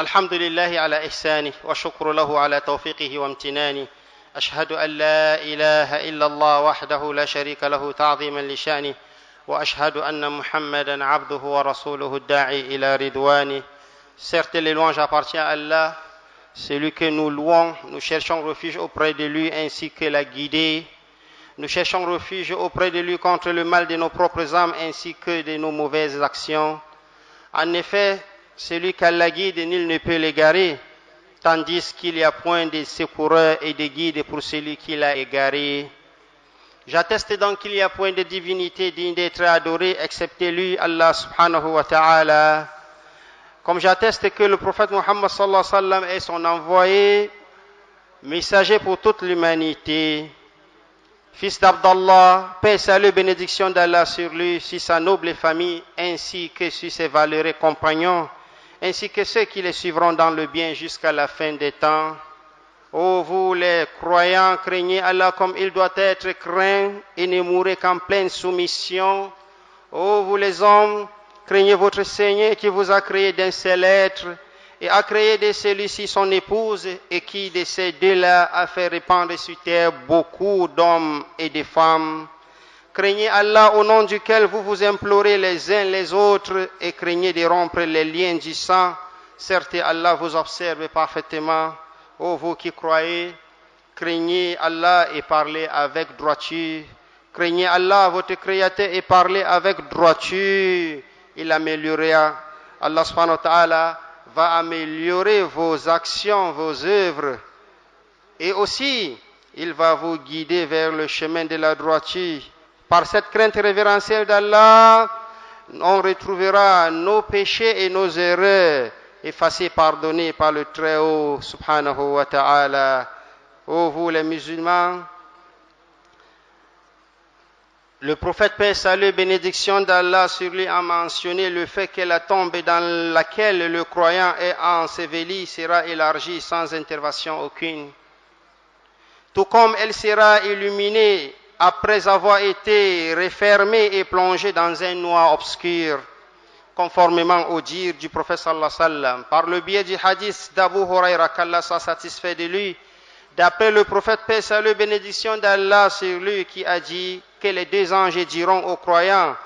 الحمد لله على إحسانه وشكر له على توفيقه وامتنانه أشهد أن لا إله إلا الله وحده لا شريك له تعظيما لشأنه وأشهد أن محمدا عبده ورسوله الداعي إلى رضوانه. Certes, les louanges appartiennent à Allah, celui que nous louons, nous cherchons refuge auprès de lui ainsi que la guidée. Nous cherchons refuge auprès de lui contre le mal de nos propres âmes ainsi que de nos mauvaises actions. En effet, celui qu'Allah guide, nul ne peut l'égarer, tandis qu'il n'y a point de secoureur et de guide pour celui qui l'a égaré. J'atteste donc qu'il n'y a point de divinité digne d'être adorée, excepté lui, Allah subhanahu wa ta'ala. Comme j'atteste que le prophète Muhammad sallallahu alayhi wa sallam est son envoyé, messager pour toute l'humanité. Fils d'Abdallah, paix, salut, bénédiction d'Allah sur lui, sur sa noble famille, ainsi que sur ses valeureux compagnons, ainsi que ceux qui les suivront dans le bien jusqu'à la fin des temps. Ô vous les croyants, craignez Allah comme il doit être craint et ne mourrez qu'en pleine soumission. Ô vous les hommes, craignez votre Seigneur qui vous a créé d'un seul être et a créé de celui-ci son épouse et qui de ces deux-là a fait répandre sur terre beaucoup d'hommes et de femmes. Craignez Allah au nom duquel vous vous implorez les uns les autres et craignez de rompre les liens du sang. Certes, Allah vous observe parfaitement. Ô vous qui croyez, craignez Allah et parlez avec droiture. Craignez Allah, votre Créateur, et parlez avec droiture. Il améliorera. Allah subhanahu wa ta'ala va améliorer vos actions, vos œuvres. Et aussi, il va vous guider vers le chemin de la droiture. Par cette crainte révérentielle d'Allah, on retrouvera nos péchés et nos erreurs effacés, pardonnés par le Très-Haut, subhanahu wa ta'ala. Ô vous les musulmans, le prophète, paix, salut, bénédiction d'Allah sur lui, a mentionné le fait que la tombe dans laquelle le croyant est enseveli sera élargie sans intervention aucune. Tout comme elle sera illuminée après avoir été refermée et plongée dans un noir obscur, conformément au dire du prophète sallallahu alayhi wa sallam, par le biais du hadith d'Abu Huraira, qu'Allah soit satisfait de lui, d'après le prophète, paix, salut, bénédiction d'Allah sur lui, qui a dit que les deux anges diront aux croyants,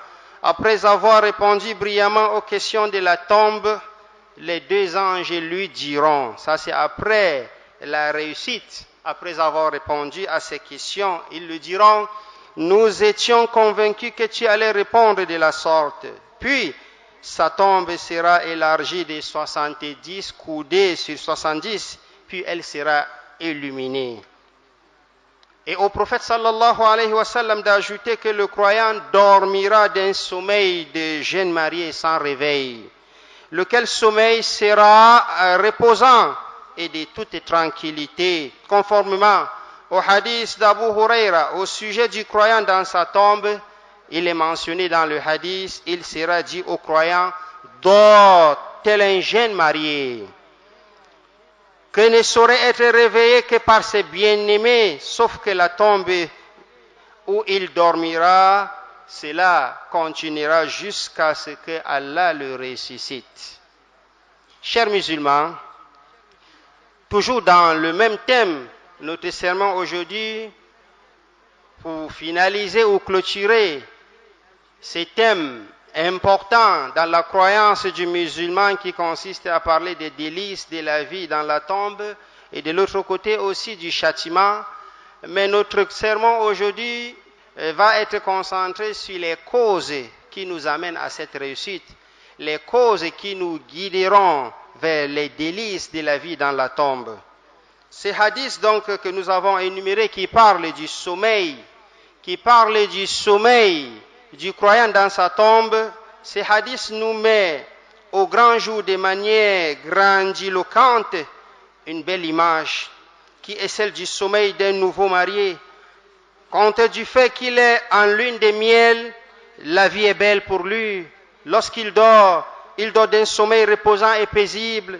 après avoir répondu brillamment aux questions de la tombe, les deux anges lui diront, ça c'est après la réussite, après avoir répondu à ces questions, ils lui diront, nous étions convaincus que tu allais répondre de la sorte. Puis, sa tombe sera élargie de 70 coudées sur 70, puis elle sera illuminée. Et au prophète sallallahu alayhi wa sallam d'ajouter que le croyant dormira d'un sommeil de jeune marié sans réveil, lequel sommeil sera reposant et de toute tranquillité, conformément au hadith d'Abu Huraira au sujet du croyant dans sa tombe. Il est mentionné dans le hadith, il sera dit au croyant, dors tel un jeune marié, que ne saurait être réveillé que par ses bien-aimés, sauf que la tombe où il dormira, cela continuera jusqu'à ce que Allah le ressuscite. Chers musulmans, toujours dans le même thème, notre sermon aujourd'hui, pour finaliser ou clôturer ces thèmes important dans la croyance du musulman qui consiste à parler des délices de la vie dans la tombe et de l'autre côté aussi du châtiment. Mais notre sermon aujourd'hui va être concentré sur les causes qui nous amènent à cette réussite, les causes qui nous guideront vers les délices de la vie dans la tombe. Ces hadiths donc que nous avons énumérés qui parlent du sommeil, du croyant dans sa tombe, ces hadiths nous met au grand jour de manière grandiloquente une belle image qui est celle du sommeil d'un nouveau marié. Compte du fait qu'il est en lune de miel, la vie est belle pour lui. Lorsqu'il dort, il dort d'un sommeil reposant et paisible.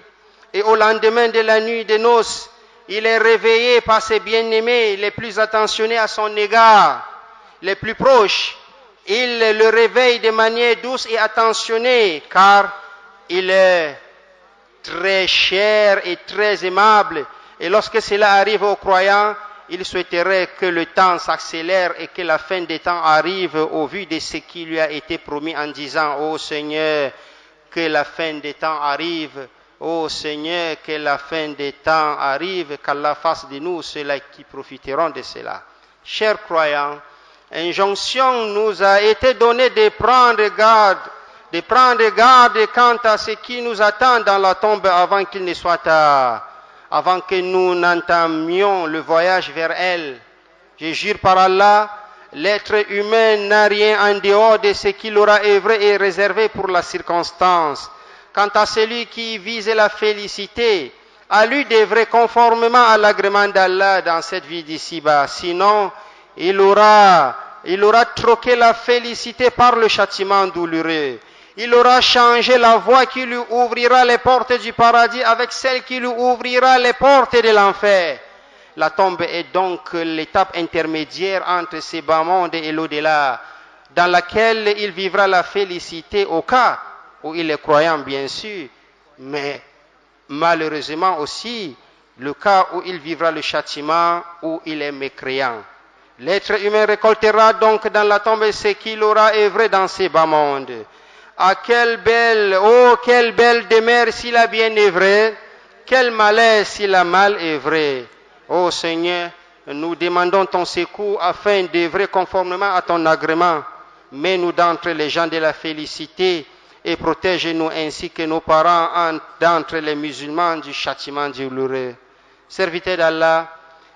Et au lendemain de la nuit des noces, il est réveillé par ses bien-aimés les plus attentionnés à son égard, les plus proches. Il le réveille de manière douce et attentionnée, car il est très cher et très aimable. Et lorsque cela arrive aux croyants, il souhaiterait que le temps s'accélère et que la fin des temps arrive au vu de ce qui lui a été promis en disant « Ô Seigneur, que la fin des temps arrive. Ô Seigneur, que la fin des temps arrive, qu'Allah fasse de nous ceux-là qui profiteront de cela. » Chers croyants, injonction nous a été donnée de prendre garde quant à ce qui nous attend dans la tombe avant qu'il ne soit tard, avant que nous n'entamions le voyage vers elle. Je jure par Allah, l'être humain n'a rien en dehors de ce qu'il aura œuvré et réservé pour la circonstance. Quant à celui qui vise la félicité, à lui devrait conformément à l'agrément d'Allah dans cette vie d'ici-bas. Sinon, il aura troqué la félicité par le châtiment douloureux. Il aura changé la voie qui lui ouvrira les portes du paradis avec celle qui lui ouvrira les portes de l'enfer. La tombe est donc l'étape intermédiaire entre ces bas mondes et l'au-delà, dans laquelle il vivra la félicité au cas où il est croyant, bien sûr, mais malheureusement aussi le cas où il vivra le châtiment, où il est mécréant. L'être humain récoltera donc dans la tombe ce qu'il aura œuvré dans ces bas mondes. Ah, quelle belle demeure s'il a bien œuvré, quel malheur s'il a mal œuvré. Ô Seigneur, nous demandons ton secours afin d'œuvrer conformément à ton agrément. Mets-nous d'entre les gens de la félicité et protège-nous ainsi que nos parents d'entre les musulmans du châtiment douloureux. Serviteur d'Allah,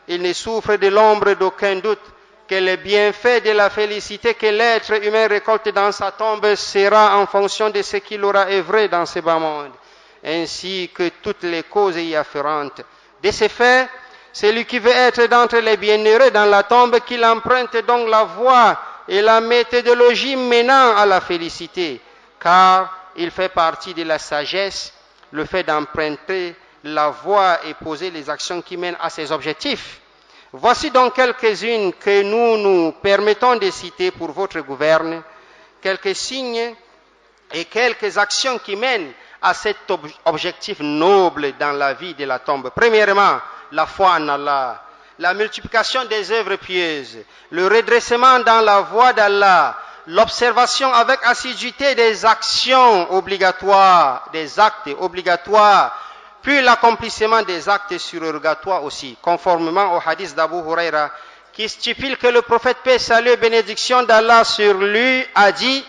il ne souffre de l'ombre d'aucun doute que le bienfait de la félicité que l'être humain récolte dans sa tombe sera en fonction de ce qu'il aura œuvré dans ce bas monde, ainsi que toutes les causes y afférentes. De ce fait, celui qui veut être d'entre les bienheureux dans la tombe, qu'il emprunte donc la voie et la méthodologie menant à la félicité, car il fait partie de la sagesse, le fait d'emprunter la voie et poser les actions qui mènent à ses objectifs. Voici donc quelques-unes que nous nous permettons de citer pour votre gouverne, quelques signes et quelques actions qui mènent à cet objectif noble dans la vie de la tombe. Premièrement, la foi en Allah, la multiplication des œuvres pieuses, le redressement dans la voie d'Allah, l'observation avec assiduité des actions obligatoires, des actes obligatoires, puis l'accomplissement des actes surrogatoires aussi, conformément au hadith d'Abu Huraira, qui stipule que le prophète paix, salut et bénédiction d'Allah sur lui a dit,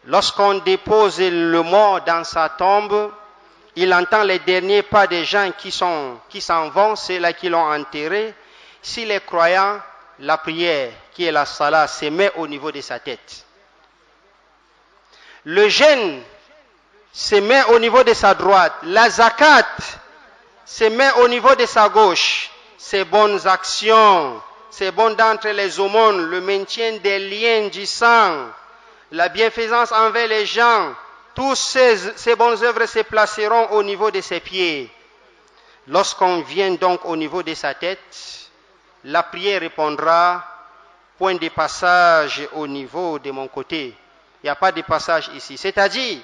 lorsqu'on dépose le mort dans sa tombe, il entend les derniers pas des gens qui s'en vont, ceux-là qui l'ont enterré. S'il est croyant, la prière, qui est la salat, se met au niveau de sa tête. Le jeûne se met au niveau de sa droite. La zakat se met au niveau de sa gauche. Ses bonnes actions, ses bonnes d'entre les aumônes, le maintien des liens du sang, la bienfaisance envers les gens, tous ces bonnes œuvres se placeront au niveau de ses pieds. Lorsqu'on vient donc au niveau de sa tête, la prière répondra, point de passage au niveau de mon côté. Il n'y a pas de passage ici. C'est-à-dire,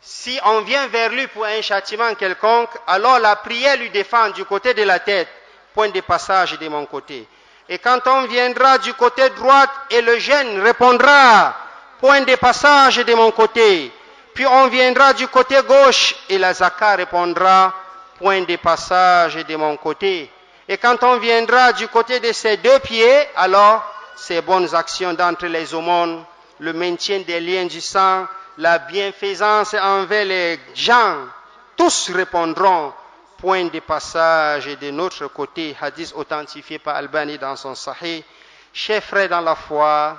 si on vient vers lui pour un châtiment quelconque, alors la prière lui défend du côté de la tête, point de passage de mon côté. Et quand on viendra du côté droit, et le jeûne répondra, point de passage de mon côté. Puis on viendra du côté gauche, et la zakat répondra, point de passage de mon côté. Et quand on viendra du côté de ses deux pieds, alors ces bonnes actions d'entre les aumônes, le maintien des liens du sang, la bienfaisance envers les gens, tous répondront, point de passage de notre côté. Hadith authentifié par Albani dans son Sahih. Chers frères dans la foi,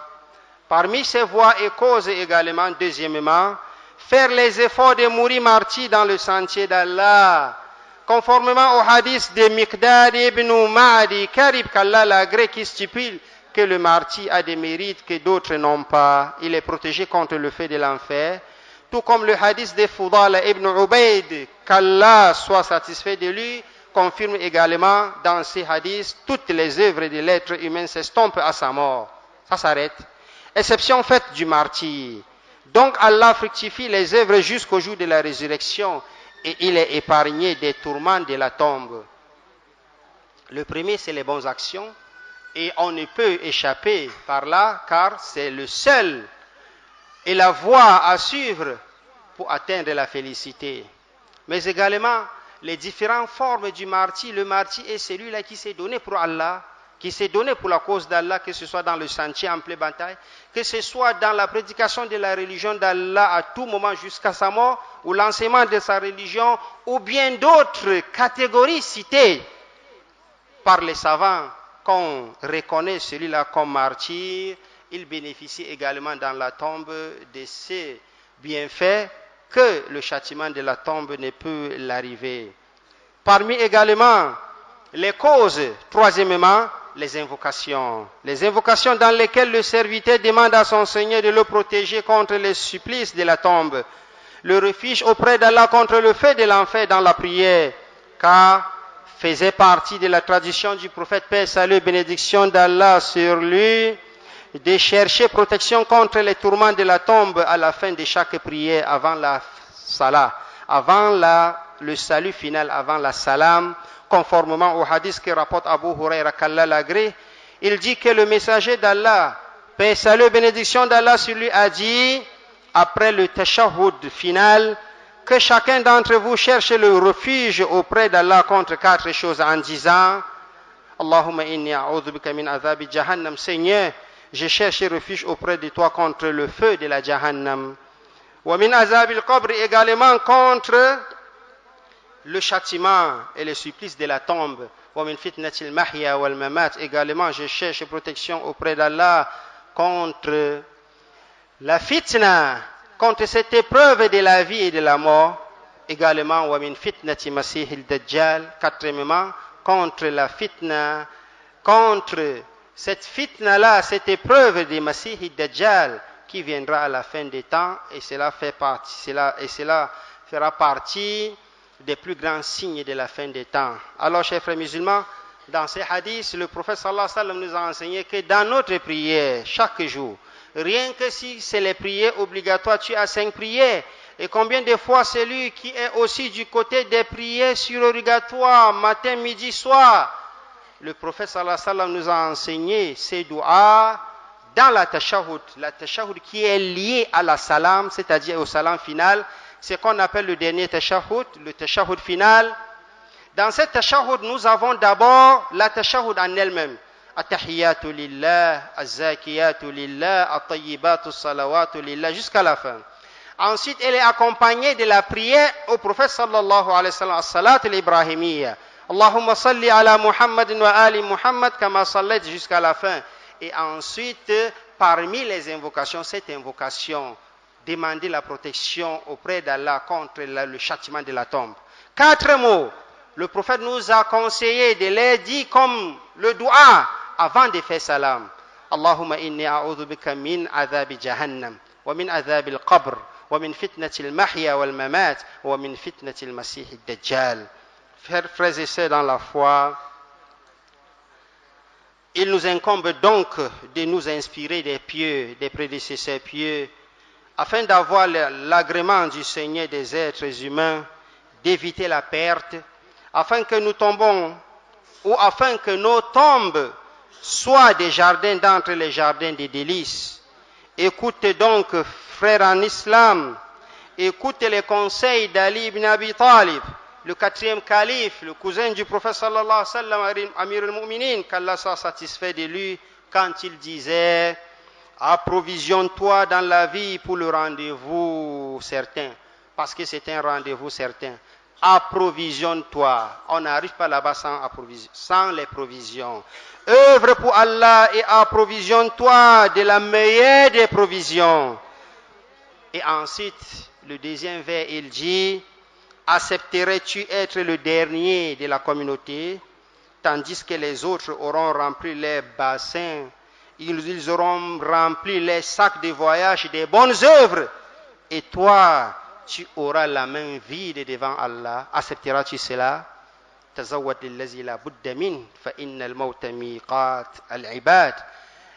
parmi ces voies et causes également, deuxièmement, faire les efforts de mourir martyr dans le sentier d'Allah, conformément au hadith de Miqdad ibn Ma'adi Karib, qu'Allah l'agrée, qui stipule que le martyr a des mérites que d'autres n'ont pas. Il est protégé contre le feu de l'enfer. Tout comme le hadith de Fudala ibn Ubayd, qu'Allah soit satisfait de lui, confirme également dans ces hadiths, toutes les œuvres de l'être humain s'estompent à sa mort. Ça s'arrête. Exception faite du martyr. Donc Allah fructifie les œuvres jusqu'au jour de la résurrection. et il est épargné des tourments de la tombe. Le premier, c'est les bonnes actions et on ne peut échapper par là car c'est le seul et la voie à suivre pour atteindre la félicité. Mais également, les différentes formes du martyr. Le martyr est celui-là qui s'est donné pour Allah, qui s'est donné pour la cause d'Allah, que ce soit dans le sentier en pleine bataille, que ce soit dans la prédication de la religion d'Allah à tout moment jusqu'à sa mort, ou l'enseignement de sa religion, ou bien d'autres catégories citées par les savants qu'on reconnaît celui-là comme martyr. Il bénéficie également dans la tombe de ces bienfaits que le châtiment de la tombe ne peut l'arriver. Parmi également les causes, troisièmement, les invocations. Les invocations dans lesquelles le serviteur demande à son Seigneur de le protéger contre les supplices de la tombe. Le refuge auprès d'Allah contre le feu de l'enfer dans la prière, car faisait partie de la tradition du prophète, paix, salut, bénédiction d'Allah sur lui, de chercher protection contre les tourments de la tombe à la fin de chaque prière avant la salat, avant le salut final, avant la salam, conformément au hadith que rapporte Abu Huraira qu'Allah l'agrée. Il dit que le messager d'Allah, paix, salut, bénédiction d'Allah sur lui, a dit, après le tashahhud final, que chacun d'entre vous cherche le refuge auprès d'Allah contre 4 choses en disant, Allahumma inni a'udhu bika min azabi jahannam, Seigneur, je cherche refuge auprès de toi contre le feu de la Jahannam. Wa min azabil qabr, également contre le châtiment et le supplice de la tombe. Wa min fitnatil mahya wal mamat, également je cherche protection auprès d'Allah contre la fitna, contre cette épreuve de la vie et de la mort. Également wa min fitnati masihil dajjal, quatrièmement contre la fitna, contre cette fitna-là, cette épreuve de Masih Dajjal qui viendra à la fin des temps, et cela fera partie des plus grands signes de la fin des temps. Alors, chers frères musulmans, dans ces hadiths, le prophète sallallahu alayhi wa sallam nous a enseigné que dans notre prière, chaque jour, rien que si c'est les prières obligatoires, tu as 5 prières. Et combien de fois celui qui est aussi du côté des prières surrogatoires, matin, midi, soir, le prophète sallallahu alayhi wa sallam nous a enseigné ces doigts dans la tashahhud qui est liée à la salam, c'est-à-dire au salam final, c'est qu'on appelle le dernier tashahhud, le tashahhud final. Dans cette tashahhud, nous avons d'abord la tashahhud en elle-même. At-tahiyyatu lillah, az-zakiyatu lillah, at-tayyibatu salawatu lillah, jusqu'à la fin. Ensuite, elle est accompagnée de la prière au prophète sallallahu alayhi wa sallam, as-salat al-ibrahimiyya. Allahumma salli ala Muhammad wa ali Muhammad kama sallayt, jusqu'à la fin. Et ensuite, parmi les invocations, cette invocation, demander la protection auprès d'Allah contre le châtiment de la tombe. 4 mots. Le prophète nous a conseillé de les dire comme le dua avant de faire salam. Allahumma inni a'udhu bika min adhabi jahannam, wa min adhabi al-qabr, wa min fitnati al-mahya wal-mamat, wa min fitnati al-masih ad-dajjal. Frères et sœurs dans la foi, il nous incombe donc de nous inspirer des pieux, des prédécesseurs pieux, afin d'avoir l'agrément du Seigneur des êtres humains, d'éviter la perte, afin que nous tombons, ou afin que nos tombes soient des jardins d'entre les jardins des délices. Écoutez donc, frères en islam, écoutez les conseils d'Ali ibn Abi Talib, le 4e calife, le cousin du prophète sallallahu alayhi wa sallam, Amir al-Mu'minin, qu'Allah soit satisfait de lui, quand il disait « Approvisionne-toi dans la vie pour le rendez-vous certain », parce que c'est un rendez-vous certain. Approvisionne-toi. On n'arrive pas là-bas sans les provisions. Œuvre pour Allah et approvisionne-toi de la meilleure des provisions. Et ensuite, le deuxième vers, il dit « Accepterais-tu être le dernier de la communauté, tandis que les autres auront rempli les bassins, ils auront rempli les sacs de voyage des bonnes œuvres, et toi, tu auras la main vide devant Allah. Accepteras-tu cela? Tazawwad lillazi la budda min, fa innal mawta miqat al-ibad.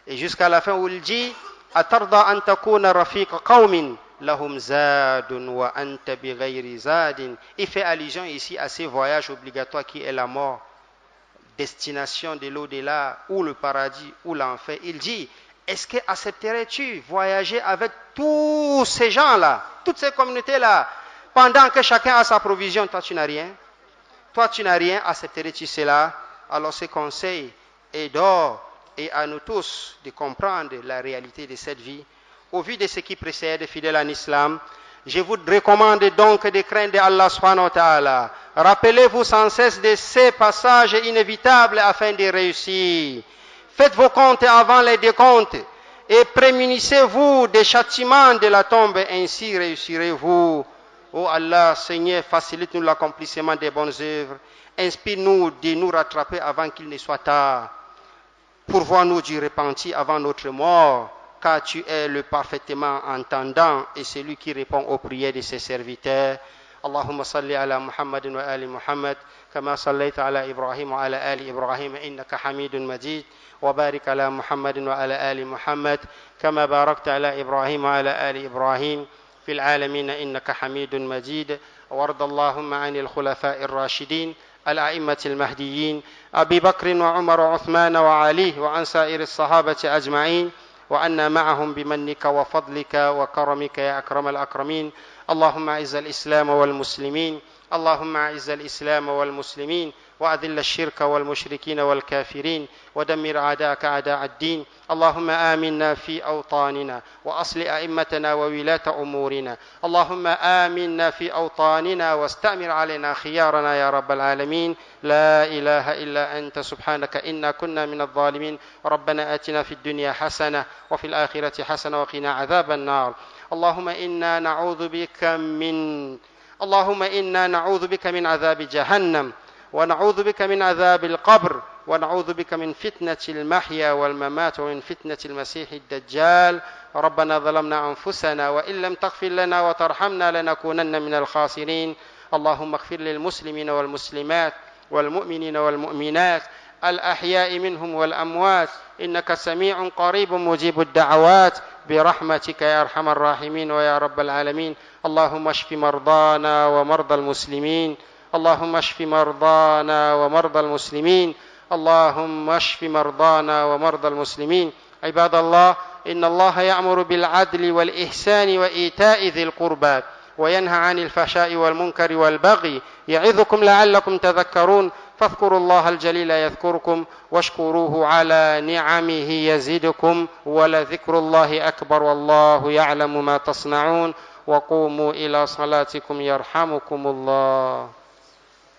Et jusqu'à la fin où il dit Atarda an takuna rafiqa qawmin lahum zadun wa anta bighayri zadin. Il fait allusion ici à ces voyages obligatoires qui est la mort, destination de l'au-delà, ou le paradis, ou l'enfer. Il dit, est-ce que accepterais-tu voyager avec tous ces gens-là, toutes ces communautés-là, pendant que chacun a sa provision? Toi, tu n'as rien. Toi, tu n'as rien. Accepterais-tu cela? Alors, ce conseil est d'or, et à nous tous de comprendre la réalité de cette vie. Au vu de ce qui précède, fidèles en islam, je vous recommande donc de craindre Allah subhanahu wa ta'ala. Rappelez-vous sans cesse de ces passages inévitables afin de réussir. Faites vos comptes avant les décomptes et prémunissez-vous des châtiments de la tombe, ainsi réussirez-vous. Ô Allah, Seigneur, facilite-nous l'accomplissement des bonnes œuvres. Inspire-nous de nous rattraper avant qu'il ne soit tard. Pourvois-nous du repentir avant notre mort, car tu es le parfaitement entendant et celui qui répond aux prières de ses serviteurs. اللهم صل على محمد وآل محمد كما صليت على إبراهيم وعلى آل إبراهيم إنك حميد مجيد وبارك على محمد وعلى آل محمد كما باركت على إبراهيم وعلى آل إبراهيم في العالمين إنك حميد مجيد وارض اللهم عن الخلفاء الراشدين الأئمة المهديين أبي بكر وعمر وعثمان وعلي وعن سائر الصحابة أجمعين وأنا معهم بمنك وفضلك وكرمك يا أكرم الأكرمين. اللهم أعز الإسلام والمسلمين، اللهم أعز الإسلام والمسلمين وأذل الشرك والمشركين والكافرين ودمر أعداءك أعداء الدين. اللهم آمنا في أوطاننا وأصل أئمتنا وولاة أمورنا. اللهم آمنا في أوطاننا واستأمر علينا خيارنا يا رب العالمين. لا إله إلا أنت سبحانك إنا كنا من الظالمين. ربنا آتنا في الدنيا حسنة وفي الآخرة حسنة وقنا عذاب النار. اللهم إنا نعوذ بك من عذاب جهنم ونعوذ بك من عذاب القبر ونعوذ بك من فتنة المحيا والممات ومن فتنة المسيح الدجال. ربنا ظلمنا أنفسنا وإن لم تغفر لنا وترحمنا لنكونن من الخاسرين. اللهم اغفر للمسلمين والمسلمات والمؤمنين والمؤمنات الأحياء منهم والأموات إنك سميع قريب مجيب الدعوات برحمتك يا أرحم الراحمين ويا رب العالمين. اللهم اشف مرضانا ومرضى المسلمين. اللهم اشف مرضانا ومرضى المسلمين. اللهم اشف مرضانا ومرضى المسلمين. عباد الله، إن الله يأمر بالعدل والإحسان وإيتاء ذي القربى وينهى عن الفحشاء والمنكر والبغي يعظكم لعلكم تذكرون. فاذكروا الله الجليل يذكركم واشكروه على نعمه يزدكم ولذكر الله أكبر والله يعلم ما تصنعون. وقوموا إلى صلاتكم يرحمكم الله.